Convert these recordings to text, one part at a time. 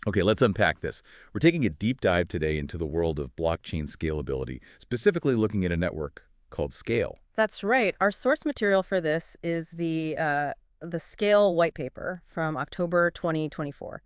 Okay, let's unpack this. We're taking a deep dive today into the world of blockchain scalability, specifically looking at a network called Scale. That's right. Our source material for this is the SKALE white paper from October 2024.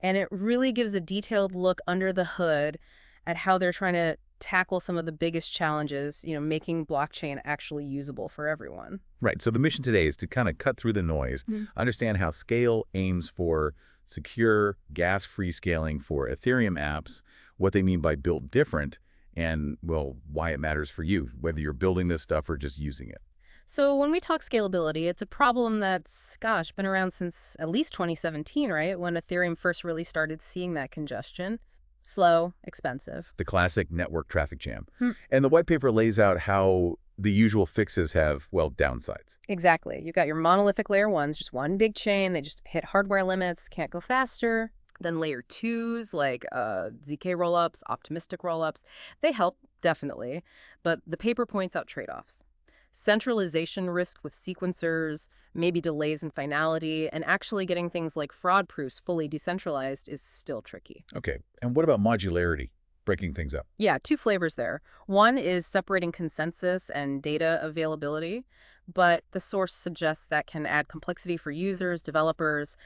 And it really gives a detailed look under the hood at how they're trying to tackle some of the biggest challenges, making blockchain actually usable for everyone. Right, so the mission today is to kind of cut through the noise, understand how Scale aims for secure, gas-free scaling for Ethereum apps, what they mean by built different, and, well, why it matters for you, whether you're building this stuff or just using it. So when we talk scalability, it's a problem that's, gosh, been around since at least 2017, right? When Ethereum first really started seeing that congestion. Slow, expensive. The classic network traffic jam. Hmm. And the white paper lays out how the usual fixes have, well, downsides. Exactly. You've got your monolithic layer ones, just one big chain. They just hit hardware limits, can't go faster. Then layer twos, like ZK rollups, optimistic rollups, they help, definitely. But the paper points out trade-offs. Centralization risk with sequencers, maybe delays in finality, and actually getting things like fraud proofs fully decentralized is still tricky. Okay, and what about modularity, breaking things up? Yeah, two flavors there. One is separating consensus and data availability, but the source suggests that can add complexity for users, developers,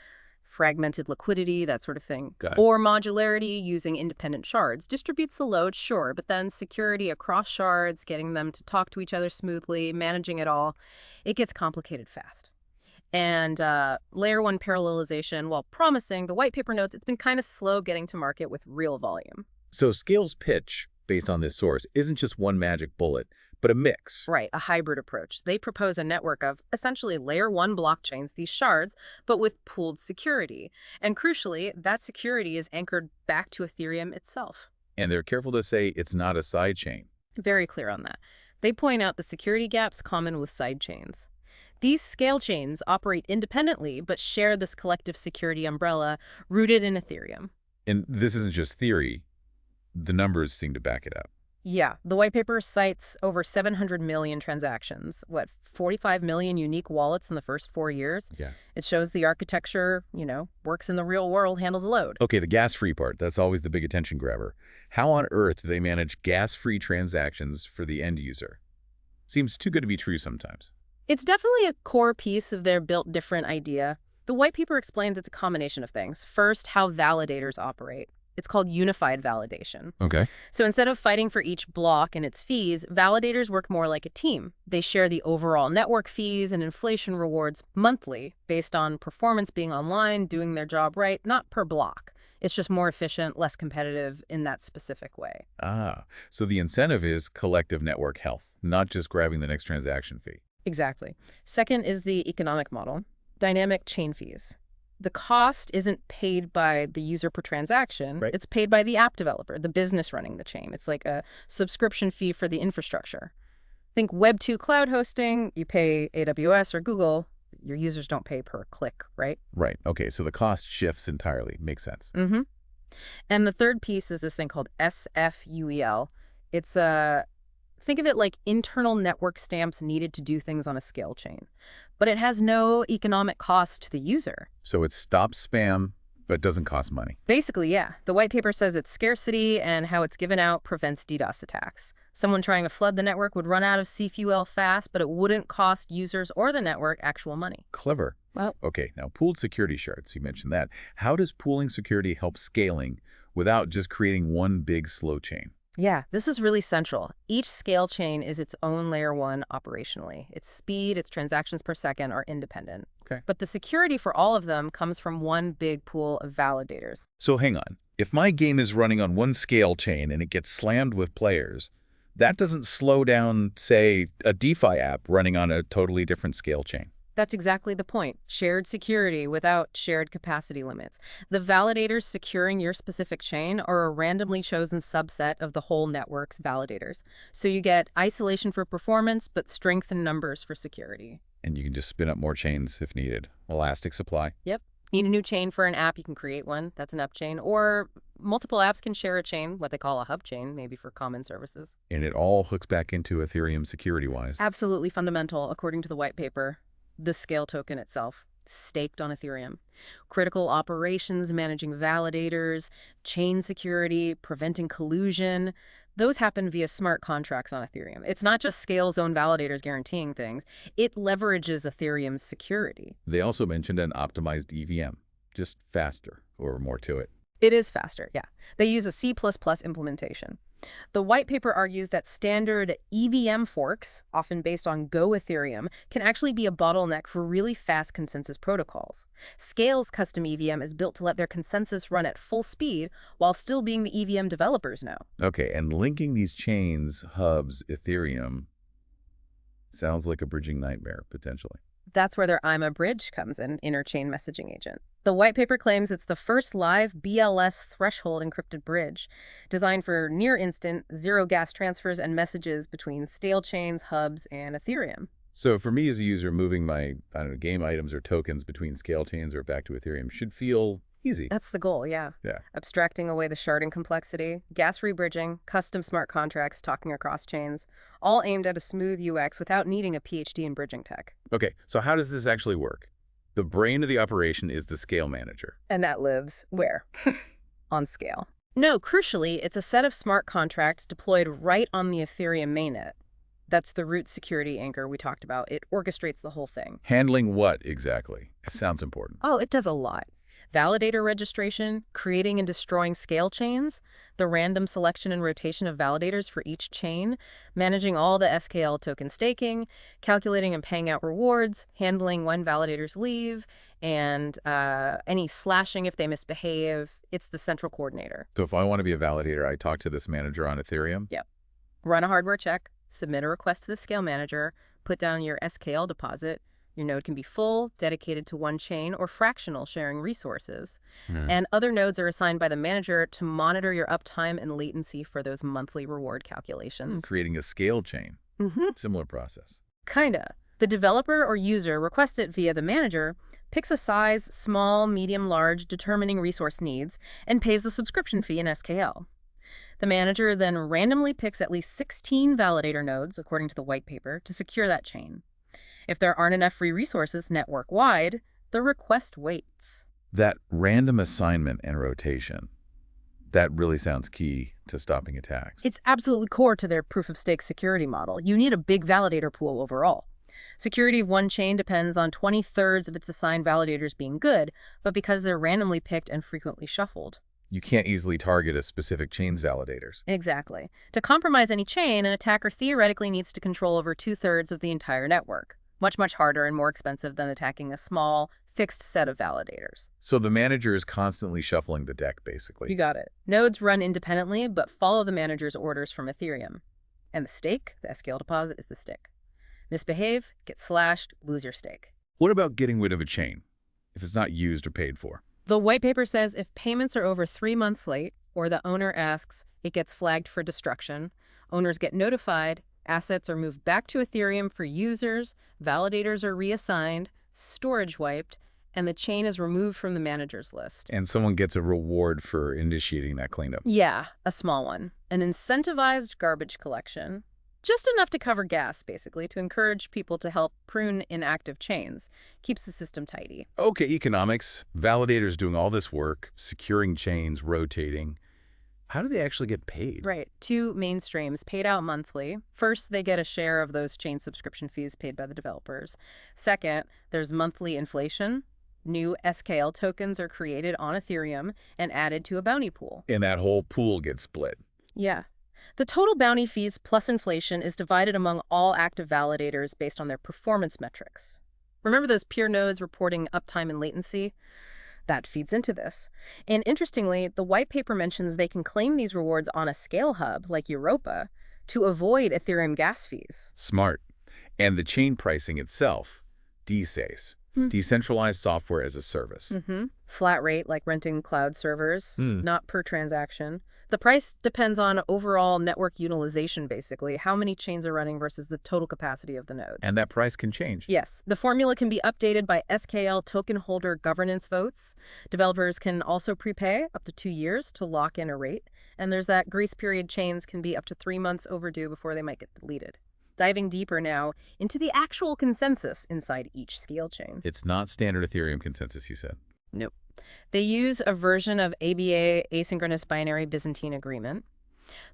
fragmented liquidity, that sort of thing. Got it. Or modularity using independent shards. Distributes the load, sure, but then security across shards, getting them to talk to each other smoothly, managing it all, it gets complicated fast. And layer one parallelization, while promising, the white paper notes it's been kind of slow getting to market with real volume. So Scale's pitch, based on this source, isn't just one magic bullet, but a mix. Right, a hybrid approach. They propose a network of essentially layer one blockchains, these shards, but with pooled security. And crucially, that security is anchored back to Ethereum itself. And they're careful to say it's not a sidechain. Very clear on that. They point out the security gaps common with sidechains. These scale chains operate independently, but share this collective security umbrella rooted in Ethereum. And this isn't just theory. The numbers seem to back it up. Yeah, the white paper cites over 700 million transactions, 45 million unique wallets in the first 4 years. Yeah. It shows the architecture, works in the real world, handles a load. Okay, the gas-free part, that's always the big attention grabber. How on earth do they manage gas-free transactions for the end user? Seems too good to be true sometimes. It's definitely a core piece of their built different idea. The white paper explains it's a combination of things. First, how validators operate. It's called unified validation. Okay. So instead of fighting for each block and its fees, validators work more like a team. They share the overall network fees and inflation rewards monthly based on performance being online, doing their job right, not per block. It's just more efficient, less competitive in that specific way. Ah, so the incentive is collective network health, not just grabbing the next transaction fee. Exactly. Second is the economic model, dynamic chain fees. The cost isn't paid by the user per transaction. Right. It's paid by the app developer, the business running the chain. It's like a subscription fee for the infrastructure. Think Web 2 cloud hosting, you pay AWS or Google. Your users don't pay per click, right? Right. Okay, so the cost shifts entirely. Makes sense. Mm-hmm. And the third piece is this thing called SFUEL. It's think of it like internal network stamps needed to do things on a scale chain. But it has no economic cost to the user. So it stops spam, but doesn't cost money. Basically, yeah. The white paper says it's scarcity and how it's given out prevents DDoS attacks. Someone trying to flood the network would run out of CFUL fast, but it wouldn't cost users or the network actual money. Clever. Well, Okay, now pooled security shards, you mentioned that. How does pooling security help scaling without just creating one big slow chain? yeah, this is really central. Each scale chain is its own layer one operationally. Its speed, its transactions per second are independent. Okay. But the security for all of them comes from one big pool of validators. So hang on. If my game is running on one scale chain and it gets slammed with players, that doesn't slow down, say, a DeFi app running on a totally different scale chain. That's exactly the point. Shared security without shared capacity limits. The validators securing your specific chain are a randomly chosen subset of the whole network's validators. So you get isolation for performance, but strength in numbers for security. And you can just spin up more chains if needed. Elastic supply. Yep. Need a new chain for an app, you can create one. That's an up chain. Or multiple apps can share a chain, what they call a hub chain, maybe for common services. And it all hooks back into Ethereum security-wise. Absolutely fundamental, according to the white paper. The scale token itself. staked on Ethereum. Critical operations, managing validators, chain security, preventing collusion, those happen via smart contracts on Ethereum. It's not just Scale's own validators guaranteeing things. It leverages Ethereum's security. They also mentioned an optimized EVM, just faster or more to it. It is faster, yeah. They use a C++ implementation. The white paper argues that standard EVM forks, often based on Go Ethereum, can actually be a bottleneck for really fast consensus protocols. Scale's custom EVM is built to let their consensus run at full speed while still being the EVM developers know. Okay, and linking these chains, hubs, Ethereum, sounds like a bridging nightmare, potentially. That's where their IMA bridge comes in, Interchain Messaging Agent. The white paper claims it's the first live BLS threshold encrypted bridge, designed for near-instant, zero-gas transfers and messages between Scale chains, hubs, and Ethereum. So for me as a user, moving my, game items or tokens between Scale chains or back to Ethereum should feel easy. That's the goal, yeah. Abstracting away the sharding complexity, gas-free bridging, custom smart contracts talking across chains, all aimed at a smooth UX without needing a PhD in bridging tech. Okay, so how does this actually work? The brain of the operation is the SKALE Manager. And that lives where? On Scale. No, crucially, it's a set of smart contracts deployed right on the Ethereum mainnet. That's the root security anchor we talked about. It orchestrates the whole thing. Handling what exactly? It sounds important. Oh, it does a lot. Validator registration, creating and destroying Scale chains, the random selection and rotation of validators for each chain, managing all the SKL token staking, calculating and paying out rewards, handling when validators leave, and any slashing if they misbehave. It's the central coordinator. So if I want to be a validator, I talk to this manager on Ethereum? Yep. Run a hardware check, submit a request to the SKALE Manager, put down your SKL deposit. Your node can be full, dedicated to one chain, or fractional, sharing resources. And other nodes are assigned by the manager to monitor your uptime and latency for those monthly reward calculations. Creating a scale chain. Similar process. Kinda. The developer or user requests it via the manager, picks a size, small, medium, large, determining resource needs, and pays the subscription fee in SKL. The manager then randomly picks at least 16 validator nodes, according to the white paper, to secure that chain. If there aren't enough free resources network-wide, the request waits. That random assignment and rotation, that really sounds key to stopping attacks. It's absolutely core to their proof-of-stake security model. You need a big validator pool overall. Security of one chain depends on 20/3 of its assigned validators being good, but because they're randomly picked and frequently shuffled. You can't easily target a specific chain's validators. Exactly. To compromise any chain, an attacker theoretically needs to control over 2/3 of the entire network. Much, much harder and more expensive than attacking a small, fixed set of validators. So the manager is constantly shuffling the deck, basically. You got it. Nodes run independently, but follow the manager's orders from Ethereum. And the stake, the SKL deposit, is the stick. Misbehave, get slashed, lose your stake. What about getting rid of a chain if it's not used or paid for? The white paper says if payments are over 3 months late, or the owner asks, it gets flagged for destruction. Owners get notified, assets are moved back to Ethereum for users, validators are reassigned, storage wiped, and the chain is removed from the manager's list. And someone gets a reward for initiating that cleanup. Yeah, a small one. An incentivized garbage collection. Just enough to cover gas, basically, to encourage people to help prune inactive chains. Keeps the system tidy. Okay, economics. Validators doing all this work, securing chains, rotating. How do they actually get paid? Right. 2 main streams, paid out monthly. First, they get a share of those chain subscription fees paid by the developers. Second, there's monthly inflation. New SKL tokens are created on Ethereum and added to a bounty pool. And that whole pool gets split. Yeah. The total bounty fees plus inflation is divided among all active validators based on their performance metrics. Remember those peer nodes reporting uptime and latency? That feeds into this. And interestingly, the white paper mentions they can claim these rewards on a Scale hub like Europa to avoid Ethereum gas fees. Smart. And the chain pricing itself, DSAs, decentralized software as a service. Flat rate like renting cloud servers, not per transaction. The price depends on overall network utilization, basically, how many chains are running versus the total capacity of the nodes. And that price can change. Yes. The formula can be updated by SKL token holder governance votes. Developers can also prepay up to 2 years to lock in a rate. And there's that grace period chains can be up to 3 months overdue before they might get deleted. diving deeper now into the actual consensus inside each scale chain. It's not standard Ethereum consensus, you said. Nope. They use a version of ABBA, Asynchronous Binary Byzantine Agreement.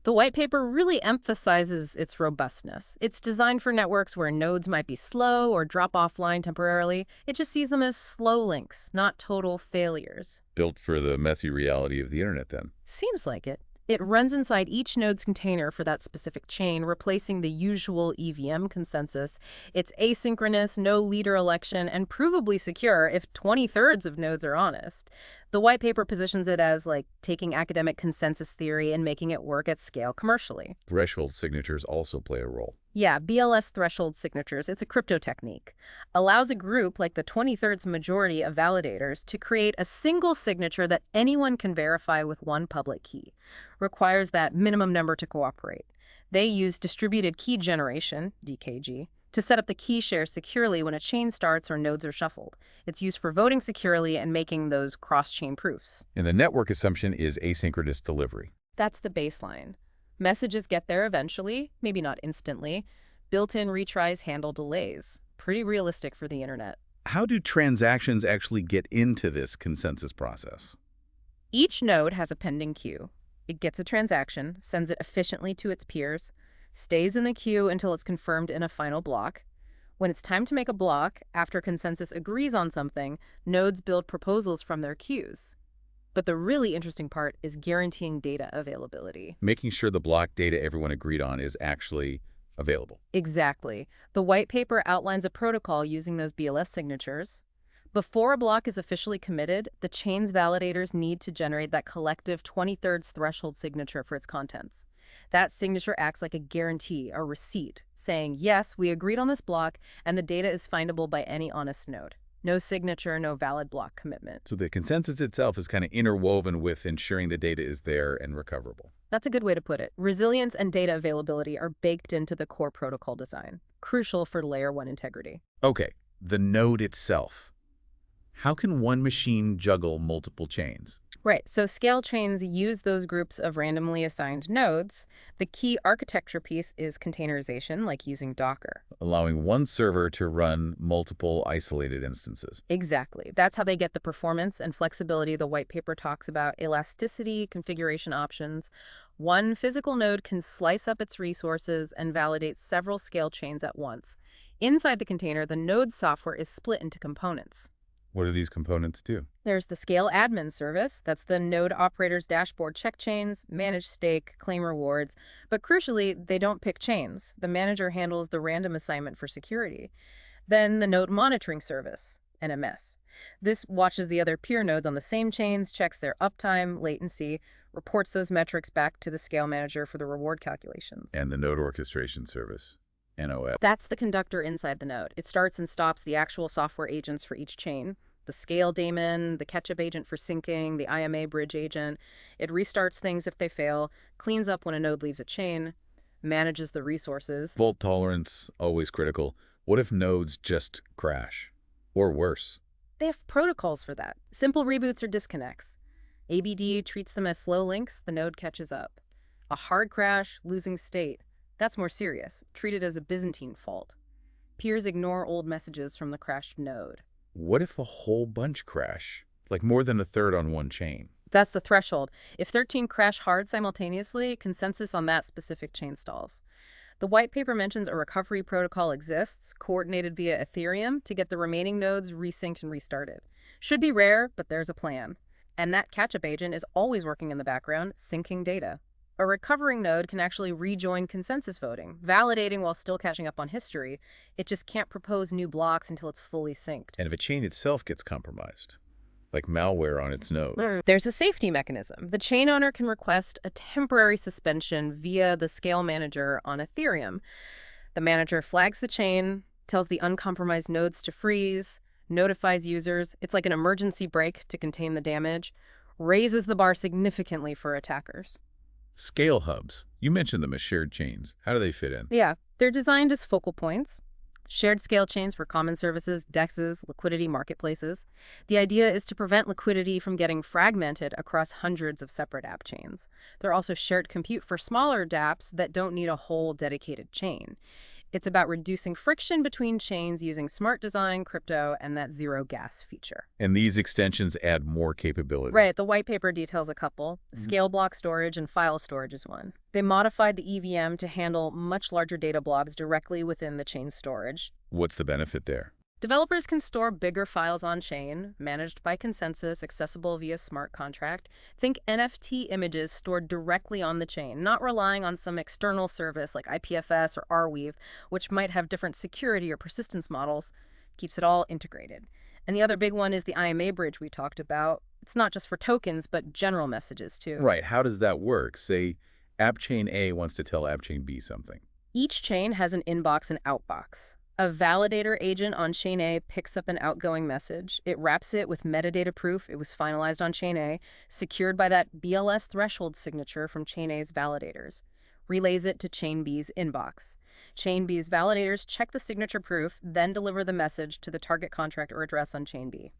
The white paper really emphasizes its robustness. It's designed for networks where nodes might be slow or drop offline temporarily. It just sees them as slow links, not total failures. Built for the messy reality of the internet, then. Seems like it. It runs inside each node's container for that specific chain, replacing the usual EVM consensus. It's asynchronous, no leader election, and provably secure if 2/3 of nodes are honest. The white paper positions it as like taking academic consensus theory and making it work at scale commercially. Threshold signatures also play a role. Yeah, BLS threshold signatures, it's a crypto technique. Allows a group like the 2/3 majority of validators to create a single signature that anyone can verify with one public key. Requires that minimum number to cooperate. They use distributed key generation, DKG, to set up the key share securely when a chain starts or nodes are shuffled. It's used for voting securely and making those cross-chain proofs. And the network assumption is asynchronous delivery. That's the baseline. Messages get there eventually, maybe not instantly. Built-in retries handle delays. Pretty realistic for the internet. How do transactions actually get into this consensus process? Each node has a pending queue. It gets a transaction, sends it efficiently to its peers, stays in the queue until it's confirmed in a final block. When it's time to make a block, after consensus agrees on something, nodes build proposals from their queues. But the really interesting part is guaranteeing data availability. Making sure the block data everyone agreed on is actually available. Exactly. The white paper outlines a protocol using those BLS signatures. Before a block is officially committed, the chain's validators need to generate that collective 2/3 threshold signature for its contents. That signature acts like a guarantee, a receipt, saying, yes, we agreed on this block, and the data is findable by any honest node. No signature, no valid block commitment. So the consensus itself is kind of interwoven with ensuring the data is there and recoverable. That's a good way to put it. Resilience and data availability are baked into the core protocol design, crucial for layer 1 integrity. Okay, the node itself. How can one machine juggle multiple chains? Right, so scale chains use those groups of randomly assigned nodes. The key architecture piece is containerization, like using Docker. Allowing one server to run multiple isolated instances. Exactly. That's how they get the performance and flexibility the white paper talks about, elasticity, configuration options. One physical node can slice up its resources and validate several scale chains at once. Inside the container, the node software is split into components. What do these components do? There's the Scale Admin service. That's the node operator's dashboard check chains, manage stake, claim rewards. But crucially, they don't pick chains. The manager handles the random assignment for security. Then the node monitoring service, NMS. This watches the other peer nodes on the same chains, checks their uptime, latency, reports those metrics back to the Scale Manager for the reward calculations. And the node orchestration service. NOS. That's the conductor inside the node. It starts and stops the actual software agents for each chain. The scale daemon, the catch-up agent for syncing, the IMA bridge agent. It restarts things if they fail, cleans up when a node leaves a chain, manages the resources. Fault tolerance, always critical. What if nodes just crash? Or worse? They have protocols for that. Simple reboots or disconnects. ABD treats them as slow links, the node catches up. A hard crash, losing state. That's more serious, treated as a Byzantine fault. Peers ignore old messages from the crashed node. What if a whole bunch crash? Like more than a third on one chain? That's the threshold. If 13 crash hard simultaneously, consensus on that specific chain stalls. The white paper mentions a recovery protocol exists, coordinated via Ethereum, to get the remaining nodes resynced and restarted. Should be rare, but there's a plan. And that catch-up agent is always working in the background, syncing data. A recovering node can actually rejoin consensus voting, validating while still catching up on history. It just can't propose new blocks until it's fully synced. And if a chain itself gets compromised, like malware on its nodes? There's a safety mechanism. The chain owner can request a temporary suspension via the SKALE Manager on Ethereum. The manager flags the chain, tells the uncompromised nodes to freeze, notifies users. It's like an emergency brake to contain the damage, raises the bar significantly for attackers. Scale hubs. You mentioned them as shared chains. How do they fit in? Yeah, they're designed as focal points. Shared scale chains for common services, DEXs, liquidity marketplaces. The idea is to prevent liquidity from getting fragmented across hundreds of separate app chains. They're also shared compute for smaller dApps that don't need a whole dedicated chain. It's about reducing friction between chains using smart design, crypto, and that zero gas feature. And these extensions add more capability. Right, the white paper details a couple. Scale block storage and file storage is one. They modified the EVM to handle much larger data blobs directly within the chain storage. What's the benefit there? Developers can store bigger files on-chain, managed by consensus, accessible via smart contract. Think NFT images stored directly on the chain, not relying on some external service like IPFS or Arweave, which might have different security or persistence models. Keeps it all integrated. And the other big one is the IMA bridge we talked about. It's not just for tokens, but general messages, too. Right. How does that work? Say, app chain A wants to tell app chain B something. Each chain has an inbox and outbox. A validator agent on chain A picks up an outgoing message. It wraps it with metadata proof it was finalized on chain A, secured by that BLS threshold signature from chain A's validators. Relays it to chain B's inbox. Chain B's validators check the signature proof, then deliver the message to the target contract or address on chain B.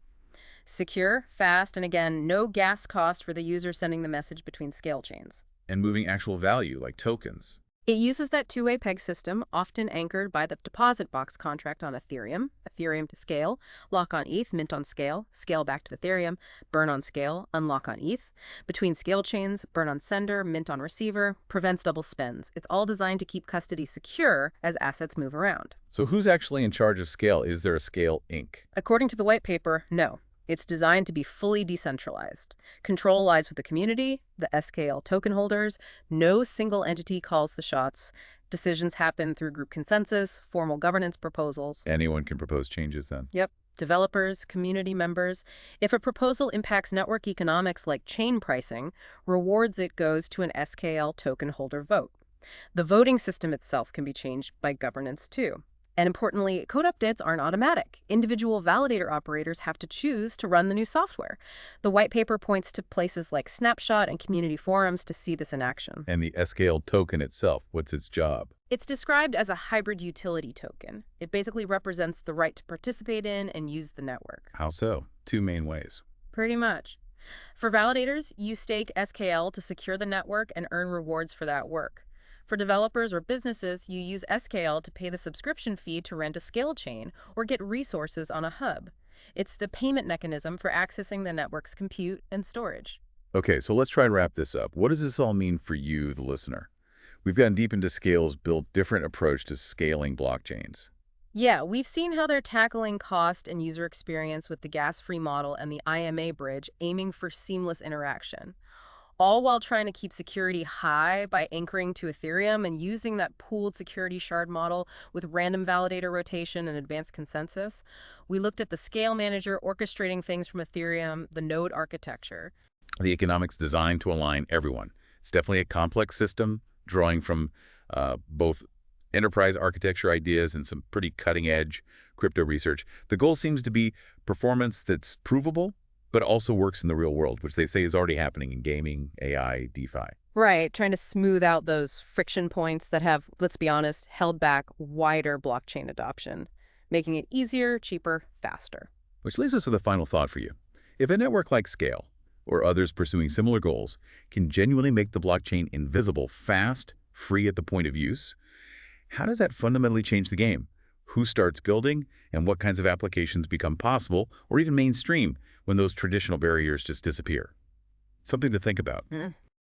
Secure, fast, and again, no gas cost for the user sending the message between scale chains. And moving actual value, like tokens. It uses that two-way peg system, often anchored by the deposit box contract on Ethereum, Ethereum to Scale, lock on ETH, mint on Scale, Scale back to Ethereum, burn on Scale, unlock on ETH. Between Scale chains, burn on sender, mint on receiver, prevents double spends. It's all designed to keep custody secure as assets move around. So who's actually in charge of Scale? Is there a Scale Inc.? According to the white paper, no. It's designed to be fully decentralized. Control lies with the community, the SKALE token holders. No single entity calls the shots. Decisions happen through group consensus, formal governance proposals. Anyone can propose changes then? Yep. Developers, community members. If a proposal impacts network economics like chain pricing, rewards it goes to an SKALE token holder vote. The voting system itself can be changed by governance too. And importantly, code updates aren't automatic. Individual validator operators have to choose to run the new software. The white paper points to places like Snapshot and community forums to see this in action. And the SKALE token itself, what's its job? It's described as a hybrid utility token. It basically represents the right to participate in and use the network. How so? Two main ways. Pretty much. For validators, you stake SKALE to secure the network and earn rewards for that work. For developers or businesses, you use SKALE to pay the subscription fee to rent a Scale chain or get resources on a hub. It's the payment mechanism for accessing the network's compute and storage. Okay, so let's try and wrap this up. What does this all mean for you, the listener? We've gotten deep into Scale's built different approach to scaling blockchains. Yeah, we've seen how they're tackling cost and user experience with the gas-free model and the IMA bridge, aiming for seamless interaction. All while trying to keep security high by anchoring to Ethereum and using that pooled security shard model with random validator rotation and advanced consensus. We looked at the SKALE Manager orchestrating things from Ethereum, the node architecture. The economics designed to align everyone. It's definitely a complex system, drawing from both enterprise architecture ideas and some pretty cutting-edge crypto research. The goal seems to be performance that's provable, but also works in the real world, which they say is already happening in gaming, AI, DeFi. Right, trying to smooth out those friction points that have, let's be honest, held back wider blockchain adoption, making it easier, cheaper, faster. Which leaves us with a final thought for you. If a network like Scale, or others pursuing similar goals, can genuinely make the blockchain invisible, fast, free at the point of use, how does that fundamentally change the game? Who starts building, and what kinds of applications become possible, or even mainstream, when those traditional barriers just disappear? Something to think about.